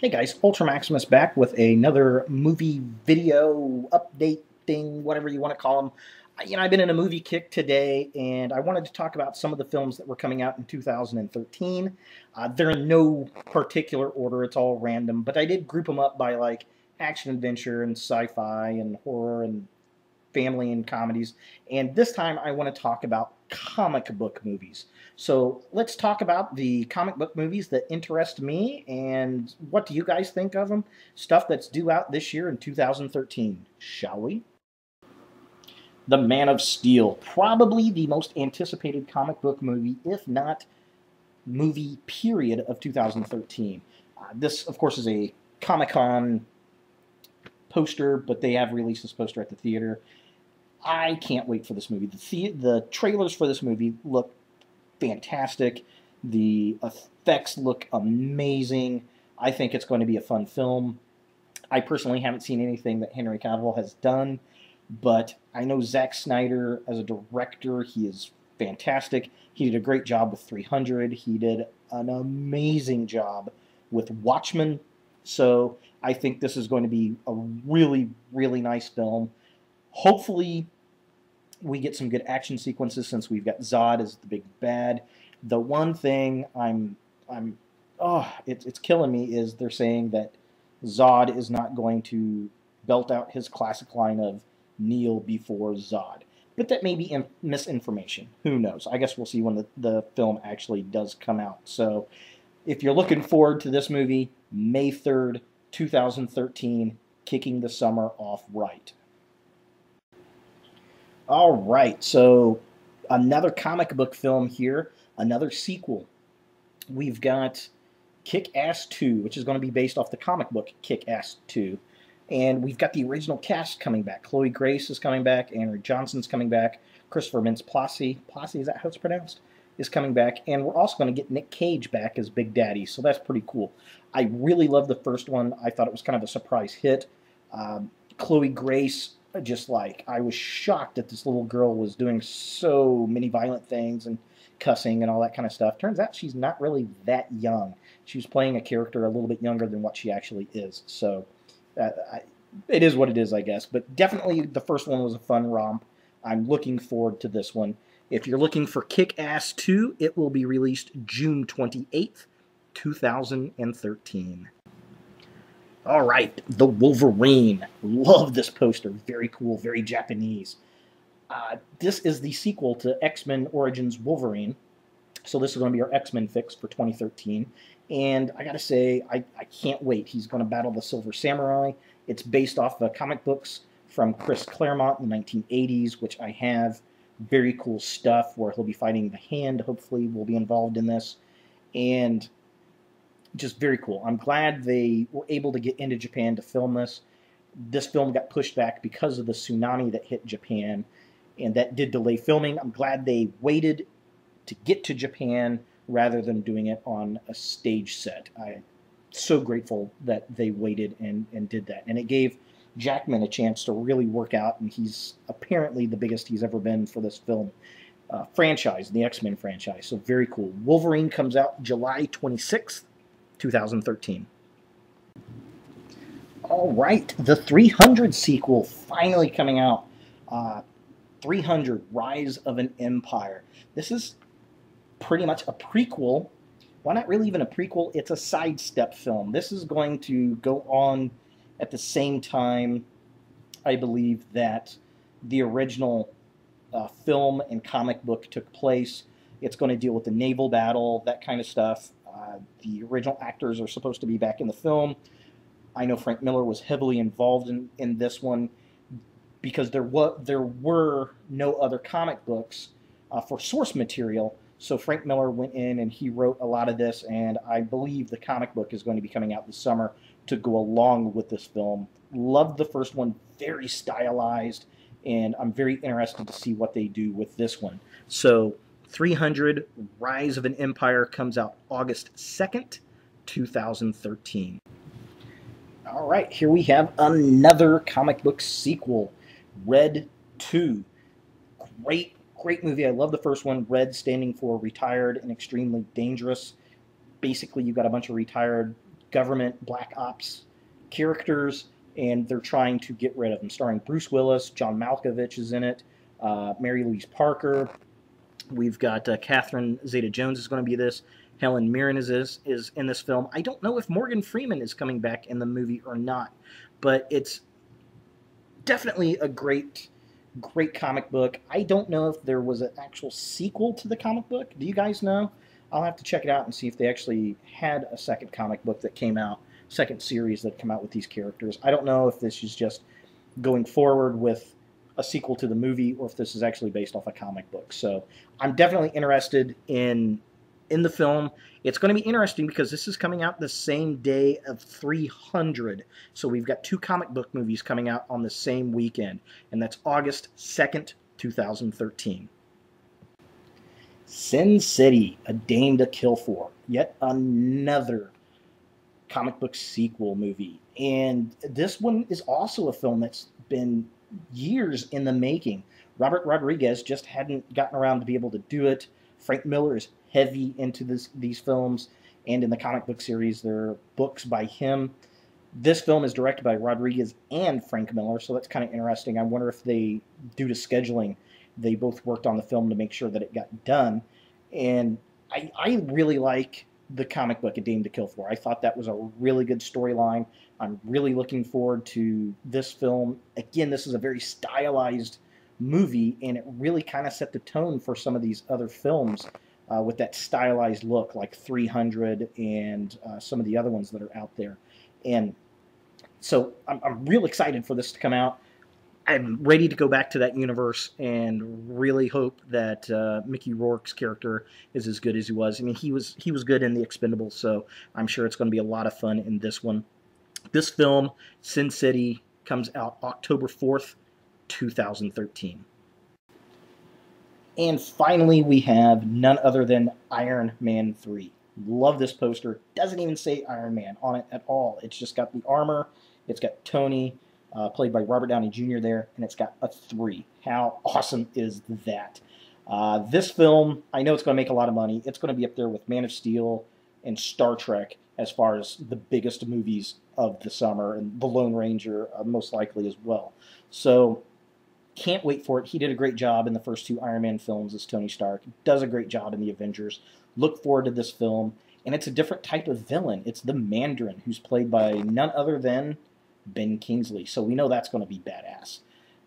Hey guys, Ultra Maximus back with another movie video update thing, whatever you want to call them. I've been in a movie kick today, and I wanted to talk about some of the films that were coming out in 2013. They're in no particular order; it's all random, but I did group them up by like action, adventure, and sci-fi, and horror, and family and comedies. And this time I want to talk about comic book movies. So let's talk about the comic book movies that interest me and what do you guys think of them? Stuff that's due out this year in 2013, shall we? The Man of Steel, probably the most anticipated comic book movie, if not movie period, of 2013. This, of course, is a Comic Con poster, but they have released this poster at the theater. I can't wait for this movie. The trailers for this movie look fantastic. The effects look amazing. I think it's going to be a fun film. I personally haven't seen anything that Henry Cavill has done, but I know Zack Snyder as a director, he is fantastic. He did a great job with 300. He did an amazing job with Watchmen. So I think this is going to be a really, really nice film. Hopefully, we get some good action sequences since we've got Zod as the big bad. The one thing it's killing me is they're saying that Zod is not going to belt out his classic line of kneel before Zod. But that may be misinformation. Who knows? I guess we'll see when the film actually does come out. So if you're looking forward to this movie, May 3rd, 2013, kicking the summer off right. All right, so another comic book film here, another sequel. We've got Kick-Ass 2, which is going to be based off the comic book Kick-Ass 2. And we've got the original cast coming back. Chloe Grace is coming back, Andrew Johnson's coming back, Christopher Mintz-Plasse, is that how it's pronounced? Is coming back, and we're also going to get Nick Cage back as Big Daddy, so that's pretty cool. I really love the first one. I thought it was kind of a surprise hit. Chloe Grace, I was shocked that this little girl was doing so many violent things and cussing and all that kind of stuff. Turns out she's not really that young. She was playing a character a little bit younger than what she actually is. So it is what it is, I guess. But definitely the first one was a fun romp. I'm looking forward to this one. If you're looking for Kick-Ass 2, it will be released June 28th, 2013. All right, the Wolverine. Love this poster. Very cool, very Japanese. This is the sequel to X-Men Origins Wolverine. So this is going to be our X-Men fix for 2013. And I got to say, I can't wait. He's going to battle the Silver Samurai. It's based off the comic books from Chris Claremont in the 1980s, which I have. Very cool stuff where he'll be fighting the Hand. Hopefully will be involved in this. And just very cool. I'm glad they were able to get into Japan to film this. This film got pushed back because of the tsunami that hit Japan, and that did delay filming. I'm glad they waited to get to Japan rather than doing it on a stage set. I'm so grateful that they waited and did that. And it gave Jackman a chance to really work out, and he's apparently the biggest he's ever been for this film franchise, the X-Men franchise. So very cool. Wolverine comes out July 26th. 2013. All right, the 300 sequel finally coming out. 300, Rise of an Empire. This is pretty much a prequel. Well, not really even a prequel. It's a sidestep film. This is going to go on at the same time, I believe, that the original film and comic book took place. It's going to deal with the naval battle, that kind of stuff. The original actors are supposed to be back in the film. I know Frank Miller was heavily involved in this one because there were no other comic books for source material. So Frank Miller went in and he wrote a lot of this, and I believe the comic book is going to be coming out this summer to go along with this film. Loved the first one, very stylized, and I'm very interested to see what they do with this one. So 300, Rise of an Empire comes out August 2nd, 2013. All right, here we have another comic book sequel, Red 2. Great movie. I love the first one. Red standing for retired and extremely dangerous. Basically, you've got a bunch of retired government black ops characters, and they're trying to get rid of them. Starring Bruce Willis, John Malkovich is in it, Mary Louise Parker. We've got Catherine Zeta-Jones is going to be this. Helen Mirren is in this film. I don't know if Morgan Freeman is coming back in the movie or not, but it's definitely a great comic book. I don't know if there was an actual sequel to the comic book. Do you guys know? I'll have to check it out and see if they actually had a second comic book that came out, second series that came out with these characters. I don't know if this is just going forward with a sequel to the movie or if this is actually based off a comic book. So I'm definitely interested in the film. It's going to be interesting because this is coming out the same day of 300. So we've got two comic book movies coming out on the same weekend, and that's August 2nd, 2013. Sin City, A Dame to Kill For, yet another comic book sequel movie. And this one is also a film that's been years in the making. Robert Rodriguez just hadn't gotten around to be able to do it. Frank Miller is heavy into these films, and in the comic book series, there are books by him. This film is directed by Rodriguez and Frank Miller, so that's kind of interesting. I wonder if they, due to scheduling, they both worked on the film to make sure that it got done. And I really like the comic book A Dame to Kill For. I thought that was a really good storyline. I'm really looking forward to this film. Again, this is a very stylized movie, and it really kind of set the tone for some of these other films with that stylized look, like 300 and some of the other ones that are out there. And so I'm real excited for this to come out. I'm ready to go back to that universe and really hope that Mickey Rourke's character is as good as he was. I mean, he was good in The Expendables, so I'm sure it's going to be a lot of fun in this one. This film, Sin City, comes out October 4th, 2013. And finally, we have none other than Iron Man 3. Love this poster. Doesn't even say Iron Man on it at all. It's just got the armor. It's got Tony, played by Robert Downey Jr. there, and it's got a 3. How awesome is that? This film, I know it's going to make a lot of money. It's going to be up there with Man of Steel and Star Trek as far as the biggest movies of the summer, and The Lone Ranger most likely as well. So can't wait for it. He did a great job in the first 2 Iron Man films as Tony Stark. Does a great job in the Avengers. Look forward to this film. And it's a different type of villain. It's the Mandarin, who's played by none other than Ben Kingsley. So we know that's going to be badass.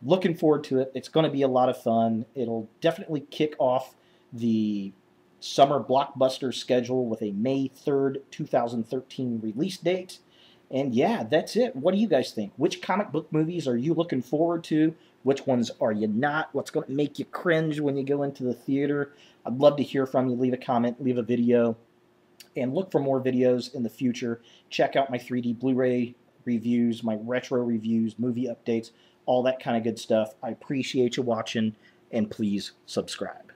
Looking forward to it. It's going to be a lot of fun. It'll definitely kick off the summer blockbuster schedule with a May 3rd, 2013 release date. And yeah, that's it. What do you guys think? Which comic book movies are you looking forward to? Which ones are you not? What's going to make you cringe when you go into the theater? I'd love to hear from you. Leave a comment, leave a video, and look for more videos in the future. Check out my 3D Blu-ray reviews, my retro reviews, movie updates, all that kind of good stuff. I appreciate you watching, and please subscribe.